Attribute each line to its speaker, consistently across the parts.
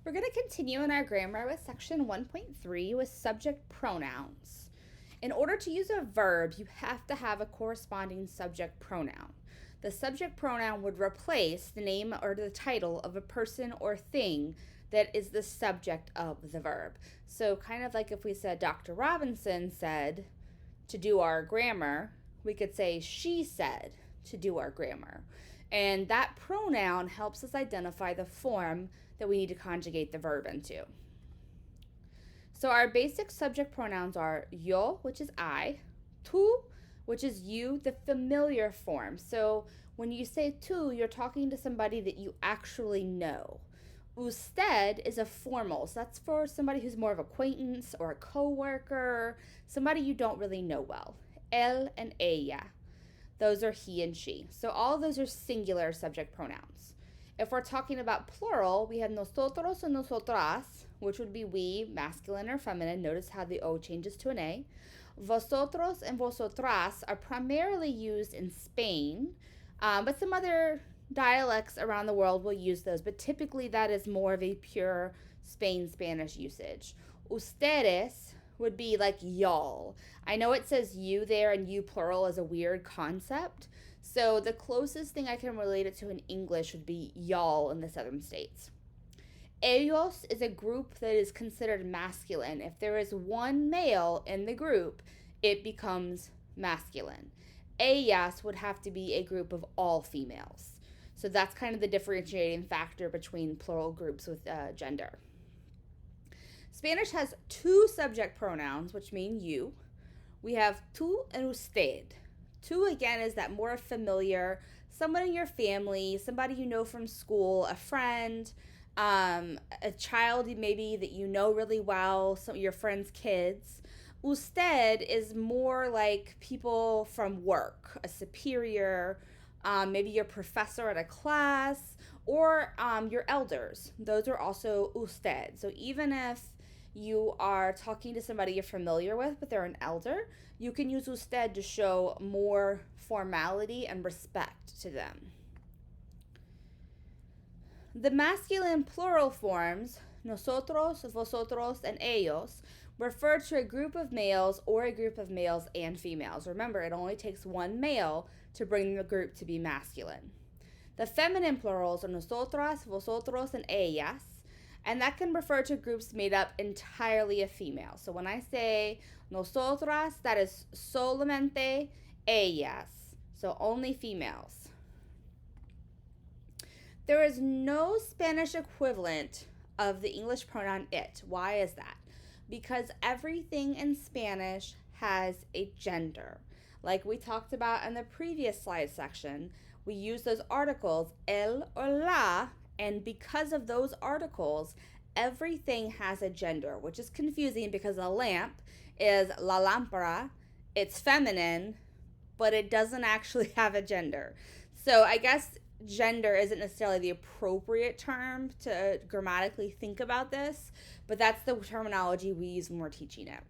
Speaker 1: We're going to continue in our grammar with section 1.3 with subject pronouns. In order to use a verb, you have to have a corresponding subject pronoun. The subject pronoun would replace the name or the title of a person or thing that is the subject of the verb. So kind of like if we said Dr. Robinson said to do our grammar, we could say she said to do our grammar. And that pronoun helps us identify the form that we need to conjugate the verb into. So our basic subject pronouns are yo, which is I, tú, which is you, the familiar form. So when you say tú, you're talking to somebody that you actually know. Usted is a formal, so that's for somebody who's more of acquaintance or a coworker, somebody you don't really know well. Él and ella, those are he and she. So all of those are singular subject pronouns. If we're talking about plural, we have nosotros and nosotras, which would be we, masculine or feminine. Notice how the O changes to an A. Vosotros and vosotras are primarily used in Spain, but some other dialects around the world will use those, but typically that is more of a pure Spain Spanish usage. Ustedes would be like y'all. I know it says you there and you plural is a weird concept. So the closest thing I can relate it to in English would be y'all in the southern states. Ellos is a group that is considered masculine. If there is one male in the group, it becomes masculine. Ellas would have to be a group of all females. So that's kind of the differentiating factor between plural groups with gender. Spanish has two subject pronouns, which mean you. We have tú and usted. Tú, again, is that more familiar, someone in your family, somebody you know from school, a friend, a child maybe that you know really well, some of your friends' kids. Usted is more like people from work, a superior, maybe your professor at a class, or your elders. Those are also usted. So even if you are talking to somebody you're familiar with, but they're an elder, you can use usted to show more formality and respect to them. The masculine plural forms, nosotros, vosotros, and ellos, refer to a group of males or a group of males and females. Remember, it only takes one male to bring the group to be masculine. The feminine plurals are nosotras, vosotros, and ellas, and that can refer to groups made up entirely of females. So when I say nosotras, that is solamente ellas, so only females. There is no Spanish equivalent of the English pronoun it. Why is that? Because everything in Spanish has a gender. Like we talked about in the previous slide section, we use those articles, el or la, and because of those articles, everything has a gender, which is confusing because a lamp is la lámpara, it's feminine, but it doesn't actually have a gender. So I guess gender isn't necessarily the appropriate term to grammatically think about this, but that's the terminology we use when we're teaching it.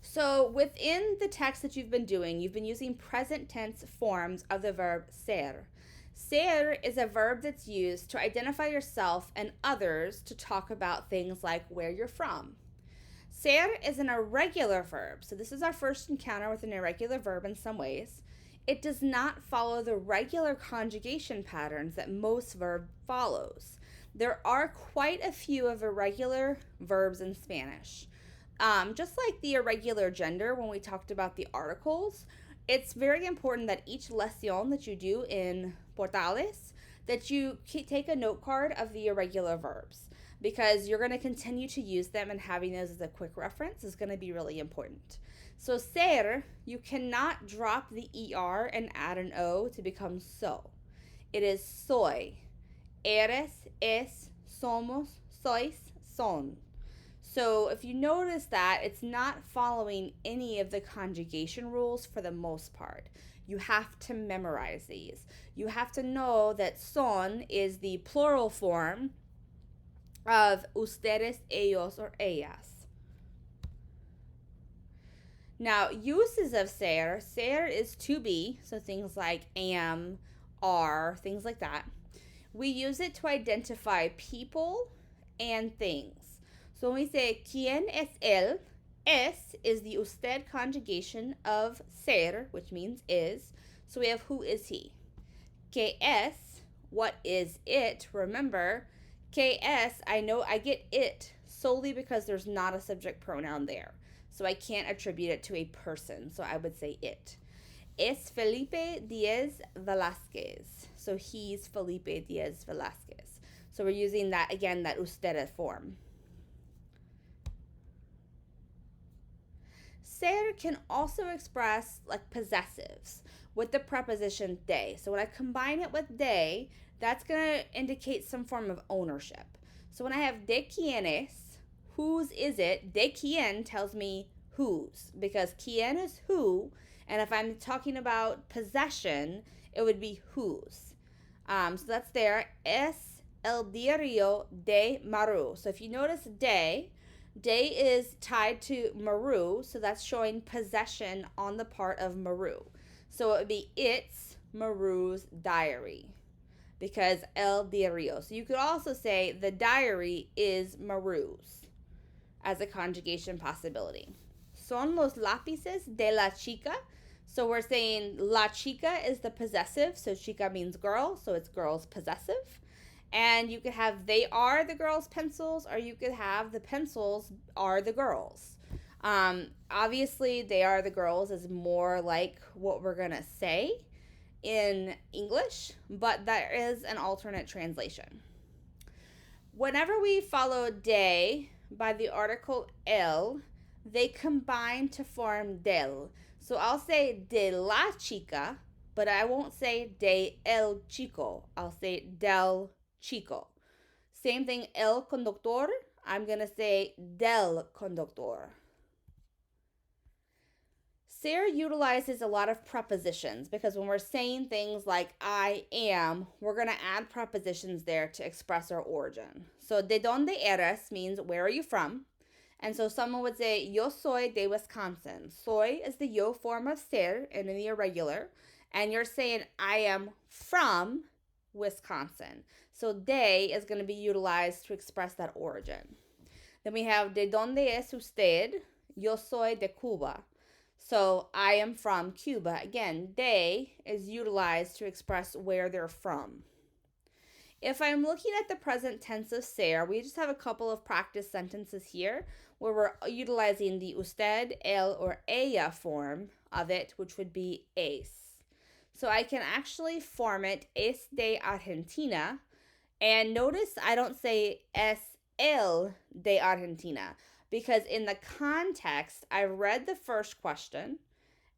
Speaker 1: So within the text that you've been doing, you've been using present tense forms of the verb ser. Ser is a verb that's used to identify yourself and others to talk about things like where you're from. Ser is an irregular verb. So this is our first encounter with an irregular verb in some ways. It does not follow the regular conjugation patterns that most verb follows. There are quite a few of irregular verbs in Spanish. Just like the irregular gender when we talked about the articles, it's very important that each lección that you do in Portales, that you take a note card of the irregular verbs, because you're going to continue to use them, and having those as a quick reference is going to be really important. So ser, you cannot drop the ER and add an O to become so. It is soy. Eres, es, somos, sois, son. So if you notice that, it's not following any of the conjugation rules for the most part. You have to memorize these. You have to know that son is the plural form of ustedes, ellos, or ellas. Now, uses of ser. Ser is to be, so things like am, are, things like that. We use it to identify people and things. So when we say ¿Quién es él? Es is the usted conjugation of ser, which means is. So we have who is he. ¿Qué es? What is it? Remember, ¿qué es? I know I get it solely because there's not a subject pronoun there. So I can't attribute it to a person. So I would say it. Es Felipe Diaz Velázquez. So he's Felipe Diaz Velázquez. So we're using that, again, that usted form. Ser can also express like possessives with the preposition de. So when I combine it with de, that's going to indicate some form of ownership. So when I have de quién es, whose is it? De quién tells me whose, because quién is who, and if I'm talking about possession, it would be whose. So that's there. Es el diario de Maru. So if you notice de is tied to Maru, so that's showing possession on the part of Maru. So it would be it's Maru's diary, because el diario. So you could also say the diary is Maru's as a conjugation possibility. Son los lápices de la chica. So we're saying la chica is the possessive, so chica means girl, so it's girl's possessive. And you could have they are the girls' pencils, or you could have the pencils are the girls. Obviously, they are the girls is more like what we're going to say in English, but there is an alternate translation. Whenever we follow de by the article el, they combine to form del. So I'll say de la chica, but I won't say de el chico. I'll say del chico. Same thing, el conductor, I'm going to say del conductor. Ser utilizes a lot of prepositions because when we're saying things like I am, we're going to add prepositions there to express our origin. So de donde eres means where are you from? And so someone would say yo soy de Wisconsin. Soy is the yo form of ser and in the irregular. And you're saying I am from Wisconsin. So de is going to be utilized to express that origin. Then we have de donde es usted? Yo soy de Cuba. So I am from Cuba. Again, de is utilized to express where they're from. If I'm looking at the present tense of ser, we just have a couple of practice sentences here where we're utilizing the usted, el, or ella form of it, which would be es. So I can actually form it es de Argentina. And notice I don't say es el de Argentina, because in the context, I read the first question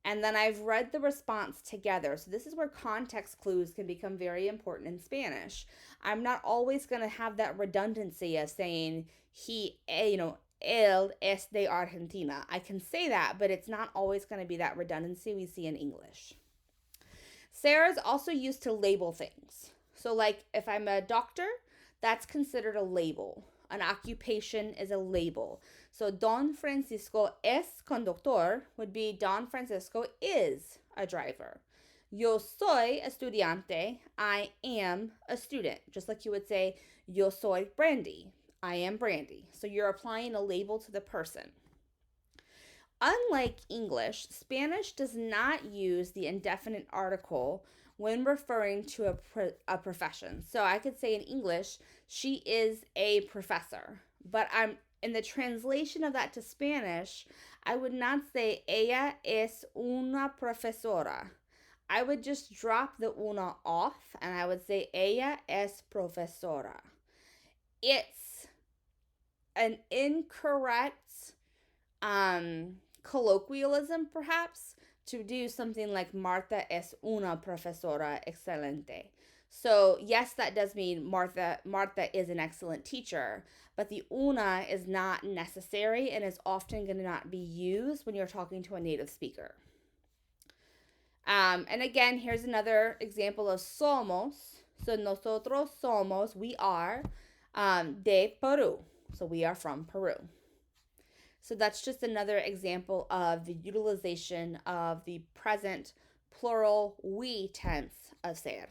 Speaker 1: and then I've read the response together. So this is where context clues can become very important in Spanish. I'm not always going to have that redundancy of saying él es de Argentina. I can say that, but it's not always going to be that redundancy we see in English. Ser is also used to label things. So like if I'm a doctor, that's considered a label. An occupation is a label. So Don Francisco es conductor would be Don Francisco is a driver. Yo soy estudiante. I am a student. Just like you would say, yo soy Brandy. I am Brandy. So you're applying a label to the person. Unlike English, Spanish does not use the indefinite article when referring to a profession. So I could say in English, she is a professor. But in the translation of that to Spanish, I would not say ella es una profesora. I would just drop the una off and I would say ella es profesora. It's an incorrect colloquialism, perhaps, to do something like Marta es una profesora excelente. So yes, that does mean Marta is an excellent teacher, but the una is not necessary and is often going to not be used when you're talking to a native speaker. And again, here's another example of somos. So nosotros somos, we are, de Peru. So we are from Peru. So that's just another example of the utilization of the present plural we tense of ser.